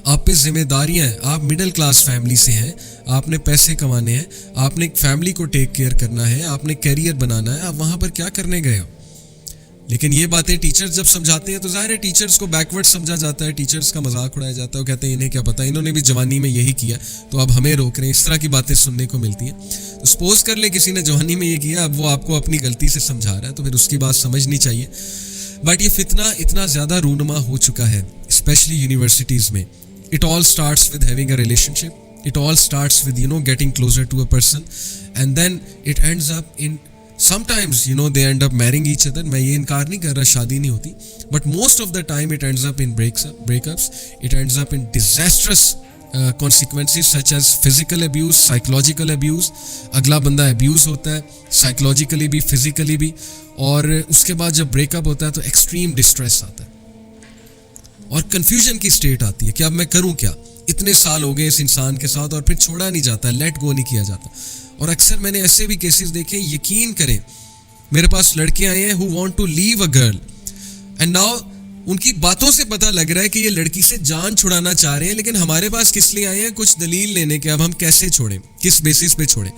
آپ پہ ذمہ داریاں ہیں, آپ مڈل کلاس فیملی سے ہیں, آپ نے پیسے کمانے ہیں, آپ نے ایک فیملی کو ٹیک کیئر کرنا ہے, آپ نے کیریئر بنانا ہے, آپ وہاں پر کیا کرنے گئے ہو. لیکن یہ باتیں ٹیچرز جب سمجھاتے ہیں تو ظاہر ہے ٹیچرز کو بیکورڈ سمجھا جاتا ہے, ٹیچرز کا مذاق اڑایا جاتا ہے, وہ کہتے ہیں انہیں کیا پتہ, انہوں نے بھی جوانی میں یہی کیا تو اب ہمیں روک رہے ہیں. اس طرح کی باتیں سننے کو ملتی ہیں. تو سپوز کر لیں کسی نے جوانی میں یہ کیا, اب وہ آپ کو اپنی غلطی سے سمجھا رہا ہے تو پھر اس کی بات سمجھنی چاہیے. بٹ یہ فتنہ اتنا زیادہ رونما ہو چکا ہے اسپیشلی یونیورسٹیز میں. It all starts with having a relationship, it all starts with getting closer to a person, and then it ends up in sometimes they end up marrying each other. میں یہ انکار نہیں کر رہا شادی نہیں ہوتی, but most of the time it ends up in breakups, it ends up in disastrous consequences such as physical abuse, psychological abuse. اگلا بندہ abuse ہوتا ہے psychologically بھی physically بھی, اور اس کے بعد جب break up ہوتا ہے تو extreme distress آتا ہے اور confusion کی state آتی ہے کہ اب میں کروں کیا. اتنے سال ہو گئے اس انسان کے ساتھ اور پھر چھوڑا نہیں جاتا, let go نہیں کیا جاتا. اور اکثر میں نے ایسے بھی کیسز دیکھے, یقین کریں میرے پاس لڑکے آئے ہیں who want to leave a girl and now ان کی باتوں سے پتہ لگ رہا ہے کہ یہ لڑکی سے جان چھڑانا چاہ رہے ہیں, لیکن ہمارے پاس کس لیے آئے ہیں, کچھ دلیل لینے کے اب ہم کیسے چھوڑیں, کس بیسس پہ چھوڑیں.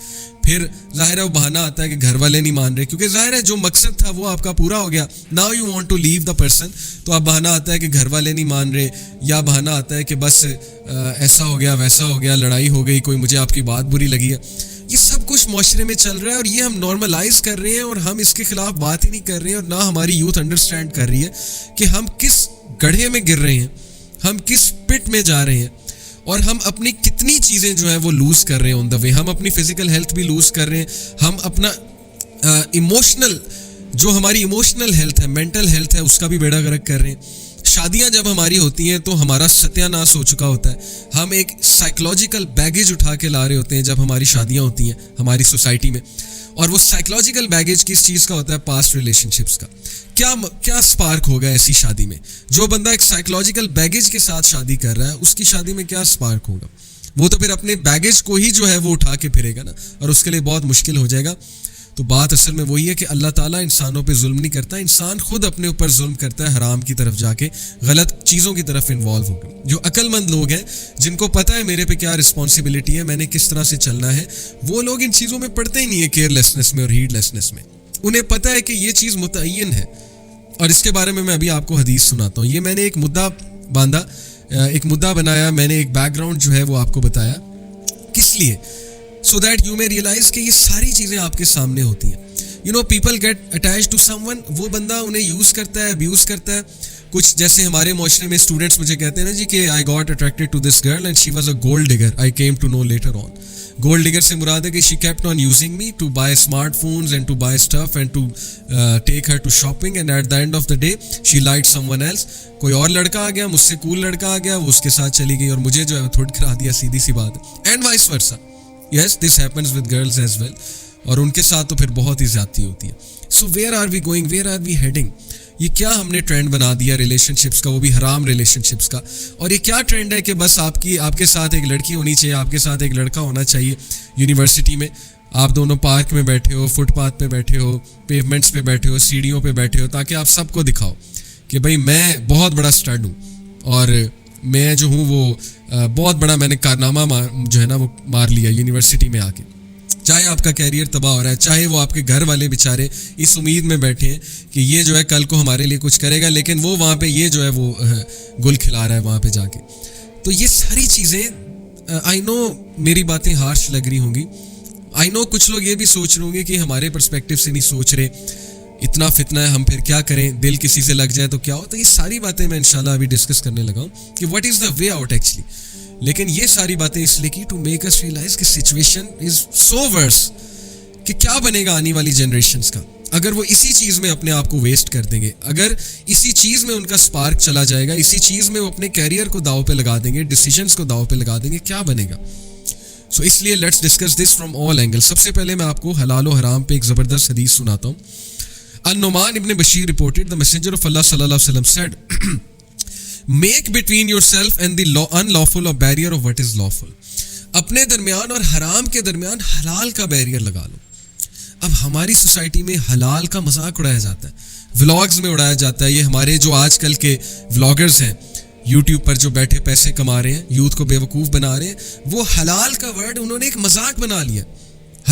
پھر ظاہر ہے وہ بہانہ آتا ہے کہ گھر والے نہیں مان رہے, کیونکہ ظاہر ہے جو مقصد تھا وہ آپ کا پورا ہو گیا. Now you want to leave the person, تو اب بہانہ آتا ہے کہ گھر والے نہیں مان رہے, یا بہانہ آتا ہے کہ بس ایسا ہو گیا ویسا ہو گیا, لڑائی ہو گئی, کوئی مجھے آپ کی بات بری لگی ہے. یہ سب کچھ معاشرے میں چل رہا ہے اور یہ ہم نارملائز کر رہے ہیں اور ہم اس کے خلاف بات ہی نہیں کر رہے ہیں, اور نہ ہماری یوتھ انڈرسٹینڈ کر رہی ہے کہ ہم کس گڑھے میں گر رہے ہیں, ہم کس پٹ میں جا رہے ہیں, اور ہم اپنی کتنی چیزیں جو ہیں وہ لوز کر رہے ہیں آن دا وے. ہم اپنی فزیکل ہیلتھ بھی لوز کر رہے ہیں, ہم اپنا ایموشنل جو ہماری ایموشنل ہیلتھ ہے, مینٹل ہیلتھ ہے, اس کا بھی بیڑا غرق کر رہے ہیں. شادیاں جب ہماری ہوتی ہیں تو ہمارا ستیہ ناش ہو چکا ہوتا ہے, ہم ایک سائیکلوجیکل بیگیج اٹھا کے لا رہے ہوتے ہیں جب ہماری شادیاں ہوتی ہیں ہماری سوسائٹی میں. اور وہ سائیکلوجیکل بیگیج کس چیز کا ہوتا ہے, پاسٹ ریلیشن شپس کا. کیا سپارک ہوگا ایسی شادی میں, جو بندہ ایک سائیکلوجیکل بیگیج کے ساتھ شادی کر رہا ہے اس کی شادی میں کیا سپارک ہوگا. وہ تو پھر اپنے بیگیج کو ہی جو ہے وہ اٹھا کے پھرے گا نا, اور اس کے لیے بہت مشکل ہو جائے گا. تو بات اصل میں وہی ہے کہ اللہ تعالیٰ انسانوں پہ ظلم نہیں کرتا, انسان خود اپنے اوپر ظلم کرتا ہے, حرام کی طرف جا کے غلط چیزوں کی طرف انوالو ہو گئے. جو عقل مند لوگ ہیں جن کو پتہ ہے میرے پہ کیا رسپانسبلٹی ہے, میں نے کس طرح سے چلنا ہے, وہ لوگ ان چیزوں میں پڑتے ہی نہیں ہیں, کیئر لیسنس میں اور ہیڈ لیسنس میں. انہیں پتہ ہے کہ یہ چیز متعین ہے, اور اس کے بارے میں میں ابھی آپ کو حدیث سناتا ہوں. یہ میں نے ایک مدعا باندھا, ایک مدعا بنایا, میں نے ایک بیک گراؤنڈ جو ہے وہ آپ کو بتایا, کس لیے, so that you may realize کہ یہ ساری چیزیں آپ کے سامنے ہوتی ہیں. people get attached to someone, وہ بندہ انہیں یوز کرتا ہے, ابیوز کرتا ہے. کچھ جیسے ہمارے معاشرے میں اسٹوڈنٹس مجھے کہتے ہیں نا جی کہ I got attracted to this girl and she was a gold digger, I came to know later on. Gold digger سے مراد ہے کہ she kept on using me to buy smart phones and to buy stuff and to take her to shopping, and at the end of the day she liked someone else. کوئی اور لڑکا آ گیا, مجھ سے کول لڑکا آ گیا, وہ اس کے ساتھ چلی گئی اور مجھے جو ہے تھوڑ کرا دیا, سیدھی سی بات ہے. And vice versa, yes this happens with girls as well, اور ان کے ساتھ تو پھر بہت ہی زیادتی ہوتی ہے. So where are we going, where are we heading. یہ کیا ہم نے ٹرینڈ بنا دیا ریلیشن شپس کا, وہ بھی حرام ریلیشن شپس کا. اور یہ کیا ٹرینڈ ہے کہ بس آپ کے ساتھ ایک لڑکی ہونی چاہیے, آپ کے ساتھ ایک لڑکا ہونا چاہیے. یونیورسٹی میں آپ دونوں پارک میں بیٹھے ہو, فٹ پاتھ پہ بیٹھے ہو, پیومنٹس پہ بیٹھے ہو, سیڑھیوں پہ بیٹھے ہو, تاکہ آپ سب کو دکھاؤ کہ بھائی میں بہت بڑا اسٹڈ ہوں, اور میں جو ہوں وہ بہت بڑا میں نے کارنامہ جو ہے نا وہ مار لیا یونیورسٹی میں آ کے. چاہے آپ کا کیریئر تباہ ہو رہا ہے, چاہے وہ آپ کے گھر والے بیچارے اس امید میں بیٹھے ہیں کہ یہ جو ہے کل کو ہمارے لیے کچھ کرے گا, لیکن وہ وہاں پہ یہ جو ہے وہ گل کھلا رہا ہے وہاں پہ جا کے. تو یہ ساری چیزیں آئی نو میری باتیں ہارش لگ رہی ہوں گی, آئی نو کچھ لوگ یہ بھی سوچ رہے ہوں گے کہ ہمارے پرسپیکٹیو سے نہیں سوچ رہے, اتنا فتنہ ہے, ہم پھر کیا کریں, دل کسی سے لگ جائے تو کیا ہو. تو یہ ساری باتیں میں انشاءاللہ ابھی ڈسکس کرنے لگا ہوں کہ what is the way out actually. لیکن یہ ساری باتیں اس لیے کی ٹو میک اس ریئلائز کہ سچویشن از سو ورس, کہ کیا بنے گا آنے والی جنریشنز کا اگر وہ اسی چیز میں اپنے آپ کو ویسٹ کر دیں گے, اگر اسی چیز میں ان کا سپارک چلا جائے گا, اسی چیز میں وہ اپنے کیریئر کو داؤ پہ لگا دیں گے, ڈیسیجنز کو داؤ پہ لگا دیں گے, کیا بنے گا. سو اس لیے let's discuss this from all angle. سب سے پہلے میں آپ کو حلال و حرام پہ ایک زبردست حدیث سناتا ہوں. النعمان ابن Bashir reported the messenger of Allah sallallahu alaihi wasallam said, make between yourself and the unlawful a barrier of what is lawful. اپنے درمیان اور حرام کے درمیان حلال کا بیریئر لگا لو. اب ہماری سوسائٹی میں حلال کا مذاق اڑایا جاتا ہے, ولاگز میں اڑایا جاتا ہے. یہ ہمارے جو آج کل کے ولاگرز ہیں یوٹیوب پر جو بیٹھے پیسے کما رہے ہیں, یوتھ کو بیوقوف بنا رہے ہیں, وہ حلال کا ورڈ انہوں نے ایک مذاق بنا لیا.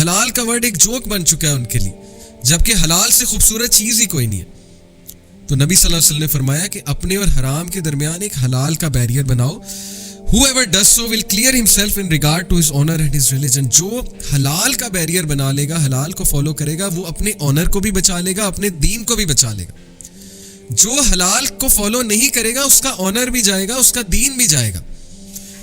حلال کا ورڈ ایک جوک بن چکا ہے ان کے لیے, جبکہ حلال سے خوبصورت چیز ہی کوئی نہیں ہے. تو نبی صلی اللہ علیہ وسلم نے فرمایا کہ اپنے اور حرام کے درمیان ایک حلال کا بیریئر بناؤ. Whoever does so will clear himself in regard to his honor and his religion. جو حلال کا بیریئر بنا لے گا, حلال کو فالو کرے گا, وہ اپنے آنر کو بھی بچا لے گا, اپنے دین کو بھی بچا لے گا. جو حلال کو فالو نہیں کرے گا, اس کا آنر بھی جائے گا, اس کا دین بھی جائے گا.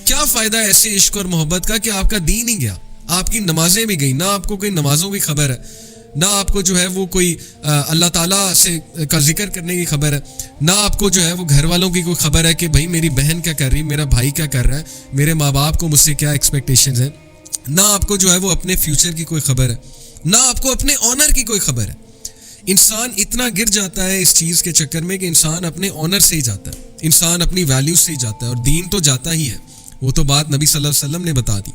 کیا فائدہ ایسے عشق اور محبت کا کہ آپ کا دین ہی گیا, آپ کی نمازیں بھی گئی, نہ آپ کو کوئی نمازوں کی خبر ہے, نہ آپ کو جو ہے وہ کوئی اللہ تعالیٰ سے کا ذکر کرنے کی خبر ہے, نہ آپ کو جو ہے وہ گھر والوں کی کوئی خبر ہے کہ بھائی میری بہن کیا کر رہی, میرا بھائی کیا کر رہا ہے, میرے ماں باپ کو مجھ سے کیا ایکسپیکٹیشنز ہیں, نہ آپ کو جو ہے وہ اپنے فیوچر کی کوئی خبر ہے, نہ آپ کو اپنے آنر کی کوئی خبر ہے. انسان اتنا گر جاتا ہے اس چیز کے چکر میں کہ انسان اپنے آنر سے ہی جاتا ہے, انسان اپنی ویلیو سے ہی جاتا ہے, اور دین تو جاتا ہی ہے. وہ تو بات نبی صلی اللہ علیہ وسلم نے بتا دی.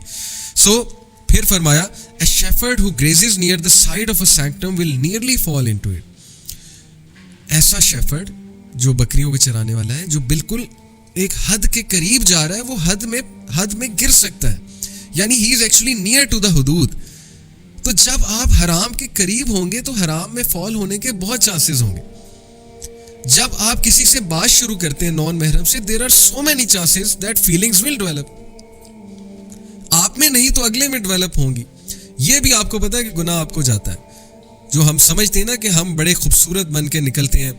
سو پھر فرمایا a shepherd who grazes near the side of a sanctum will nearly fall into it. ایسا شیفرڈ جو بکریوں کے چرانے والا ہے, جو بالکل ایک حد کے قریب جا رہا ہے, وہ حد میں گر سکتا ہے, یعنی he is actually near to the حدود. تو جب آپ حرام کے قریب ہوں گے تو حرام میں فال ہونے کے بہت چانسز ہوں گے. جب آپ کسی سے بات شروع کرتے ہیں نان محرم سے, there are so many chances that feelings will develop. آپ میں نہیں تو اگلے میں ڈیولپ ہوں گی. یہ بھی آپ کو پتا ہے کہ گناہ آپ کو جاتا ہے. جو ہم سمجھتے ہیں نا کہ ہم بڑے خوبصورت بن کے نکلتے ہیں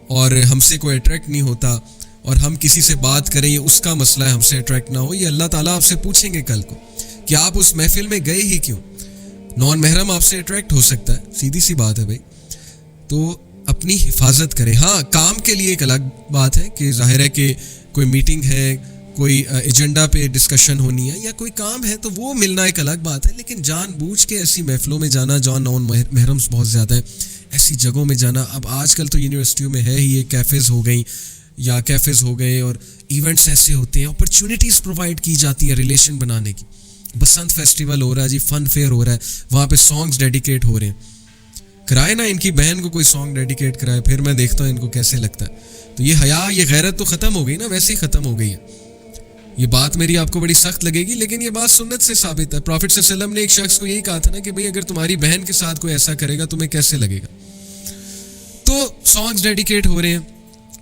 اور ہم سے کوئی اٹریکٹ نہیں ہوتا, اور ہم کسی سے بات کریں یہ اس کا مسئلہ ہے, ہم سے اٹریکٹ نہ ہو. یہ اللہ تعالیٰ آپ سے پوچھیں گے کل کو کہ آپ اس محفل میں گئے ہی کیوں. نان محرم آپ سے اٹریکٹ ہو سکتا ہے, سیدھی سی بات ہے بھائی. تو اپنی حفاظت کریں. ہاں, کام کے لیے ایک الگ بات ہے کہ ظاہر ہے کہ کوئی میٹنگ ہے, کوئی ایجنڈا پہ ڈسکشن ہونی ہے, یا کوئی کام ہے, تو وہ ملنا ایک الگ بات ہے. لیکن جان بوجھ کے ایسی محفلوں میں جانا, جہاں نان محرمس بہت زیادہ ہیں, ایسی جگہوں میں جانا. اب آج کل تو یونیورسٹیوں میں ہے ہی, یہ کیفیز ہو گئیں یا کیفیز ہو گئے, اور ایونٹس ایسے ہوتے ہیں, اپرچونیٹیز پرووائڈ کی جاتی ہیں ریلیشن بنانے کی. بسنت فیسٹیول ہو رہا ہے جی, فن فیئر ہو رہا ہے, وہاں پہ سانگز ڈیڈیکیٹ ہو رہے ہیں. کرائے نا ان کی بہن کو کوئی سانگ ڈیڈیکیٹ کرائے, پھر میں دیکھتا ہوں ان کو کیسے لگتا ہے. تو یہ حیا, یہ غیرت تو ختم ہو گئی نا, ویسے ہی ختم ہو گئی ہے. یہ بات میری آپ کو بڑی سخت لگے گی, لیکن یہ بات سنت سے ثابت ہے. پروفٹ صلی اللہ علیہ وسلم نے ایک شخص کو یہی کہا تھا نا کہ بھئی اگر تمہاری بہن کے ساتھ کوئی ایسا کرے گا تمہیں کیسے لگے گا. تو سانگز ڈیڈیکیٹ ہو رہے ہیں,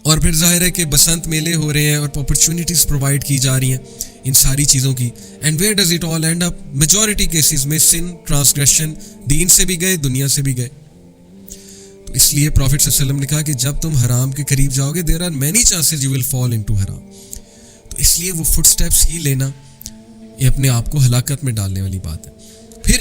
اور پھر ظاہر ہے کہ بسنت میلے ہو رہے ہیں, اور اپرچونیٹیز پرووائڈ کی جا رہی ہیں ان ساری چیزوں کی. And where does it all and up? Majority cases میں سن, ٹرانسگریشن, دین سے بھی گئے, دنیا سے بھی گئے. تو اس لیے پروفٹ صلی اللہ علیہ وسلم نے کہا کہ جب تم حرام کے قریب جاؤ گے, there are many chances you will fall into حرام. تو اس لیے وہ فٹ سٹیپس ہی لینا, یہ اپنے آپ کو ہلاکت میں ڈالنے والی بات ہے.